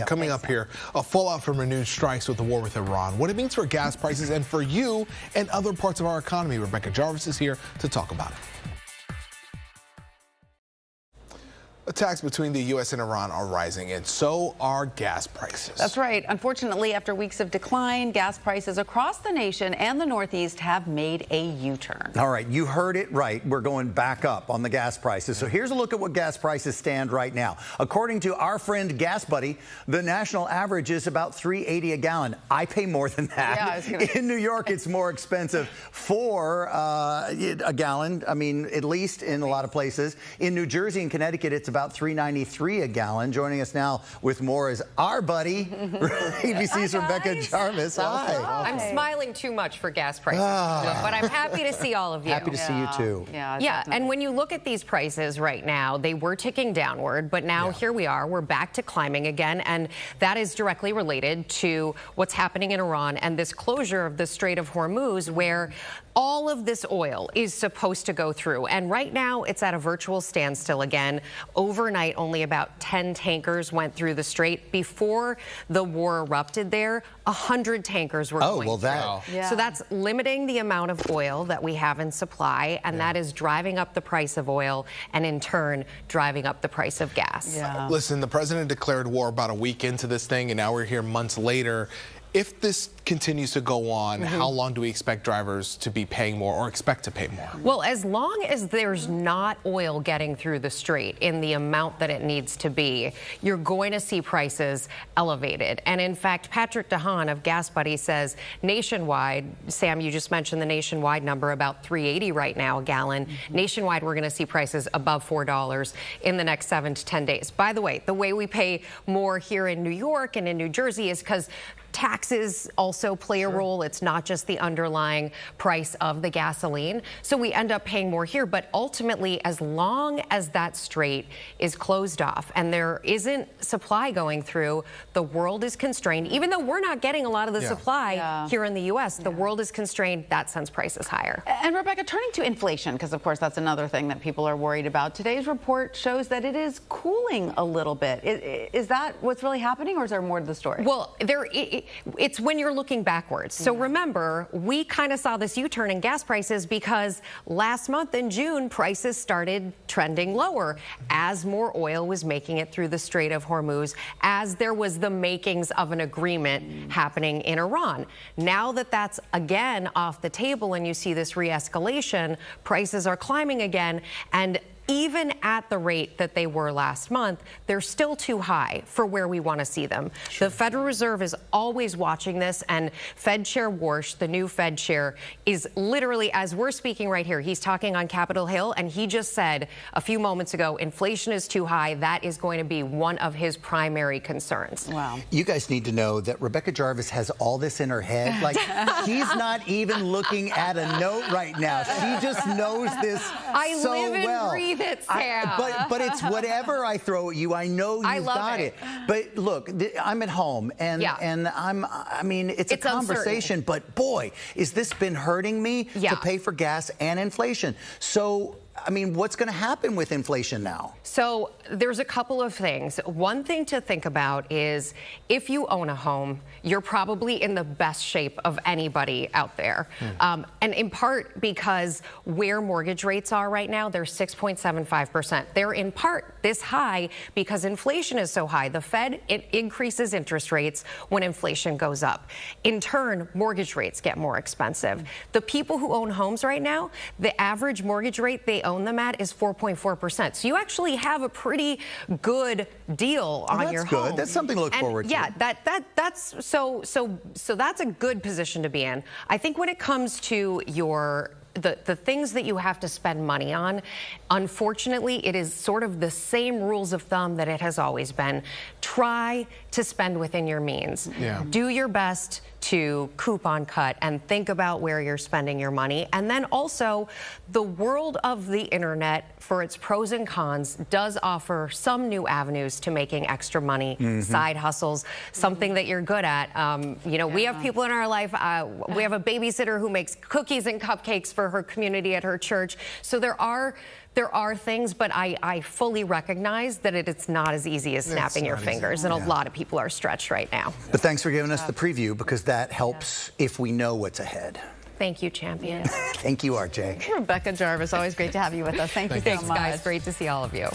Coming up here, a fallout from renewed strikes with the war with Iran. What it means for gas prices and for you and other parts of our economy. Rebecca Jarvis is here to talk about it. Attacks between the U.S. and Iran are rising, and so are gas prices. That's right. Unfortunately, after weeks of decline, gas prices across the nation and the Northeast have made a U-turn. All right, you heard it right. We're going back up on the gas prices. So here's a look at what gas prices stand right now. According to our friend Gas Buddy, the national average is about $3.80 a gallon. I pay more than that. Yeah, in New York, it's more expensive for a gallon. I mean, at least in a lot of places. In New Jersey and Connecticut, it's about $3.93 a gallon. Joining us now with more is our buddy, ABC's Rebecca Jarvis. Hi. I'm smiling too much for gas prices, but I'm happy to see all of you. Happy to see you too. Yeah, and when you look at these prices right now, they were ticking downward, but now here we are. We're back to climbing again, and that is directly related to what's happening in Iran and this closure of the Strait of Hormuz, where all of this oil is supposed to go through. And right now, it's at a virtual standstill again. Overnight, only about 10 tankers went through the strait. Before the war erupted there, 100 tankers were going through. Yeah. So that's limiting the amount of oil that we have in supply, and that is driving up the price of oil and, in turn, driving up the price of gas. Listen, the president declared war about a week into this thing, and now we're here months later. If this continues to go on, how long do we expect drivers to be paying more or expect to pay more? Well, as long as there's not oil getting through the strait in the amount that it needs to be, you're going to see prices elevated. And in fact, Patrick DeHaan of Gas Buddy says nationwide, Sam, you just mentioned the nationwide number, about $3.80 right now a gallon. Nationwide, we're going to see prices above $4 in the next 7 to 10 days. By the way we pay more here in New York and in New Jersey is because taxes also play a role. It's not just the underlying price of the gasoline. So we end up paying more here. But ultimately, as long as that strait is closed off and there isn't supply going through, the world is constrained. Even though we're not getting a lot of the supply here in the U.S., the world is constrained. That sends prices higher. And Rebecca, turning to inflation, because of course that's another thing that people are worried about. Today's report shows that it is cooling a little bit. Is that what's really happening, or is there more to the story? Well, it's when you're looking backwards. So remember, we kind of saw this U-turn in gas prices because last month in June, prices started trending lower as more oil was making it through the Strait of Hormuz, as there was the makings of an agreement happening in Iran. Now that that's again off the table and you see this re-escalation, prices are climbing again, and even at the rate that they were last month, they're still too high for where we want to see them. The Federal Reserve is always watching this, and Fed Chair Warsh, the new Fed Chair, is literally, as we're speaking right here, he's talking on Capitol Hill, and he just said a few moments ago, inflation is too high. That is going to be one of his primary concerns. Wow. You guys need to know that Rebecca Jarvis has all this in her head. Like, she's not even looking at a note right now. She just knows this so live and well. Breathe it, Sam. But it's whatever I throw at you, I know you've got it. But look, I'm at home, and I mean, it's a conversation, but boy, is this been hurting me to pay for gas and inflation. So, I mean, what's going to happen with inflation now? So there's a couple of things. One thing to think about is if you own a home, you're probably in the best shape of anybody out there. And in part because where mortgage rates are right now, they're 6.75%. They're in part this high because inflation is so high. The Fed increases interest rates when inflation goes up. In turn, mortgage rates get more expensive. The people who own homes right now, the average mortgage rate they own them at is 4.4%. So you actually have a pretty good deal on your home. That's good. That's something to look forward to. Yeah, that's a good position to be in. I think when it comes to the things that you have to spend money on, unfortunately, it is sort of the same rules of thumb that it has always been. Try to spend within your means. Do your best to coupon cut and think about where you're spending your money. And then also, the world of the internet, for its pros and cons, does offer some new avenues to making extra money, side hustles, something that you're good at. You know, we have people in our life, we have a babysitter who makes cookies and cupcakes for for her community at her church. So there are things, but I fully recognize that it's not as easy as snapping your fingers, and a lot of people are stretched right now. But thanks for giving us the preview, because that helps if we know what's ahead. Thank you, champion. Thank you, RJ. Rebecca Jarvis, always great to have you with us. Thank you so much. Thanks, guys. Great to see all of you.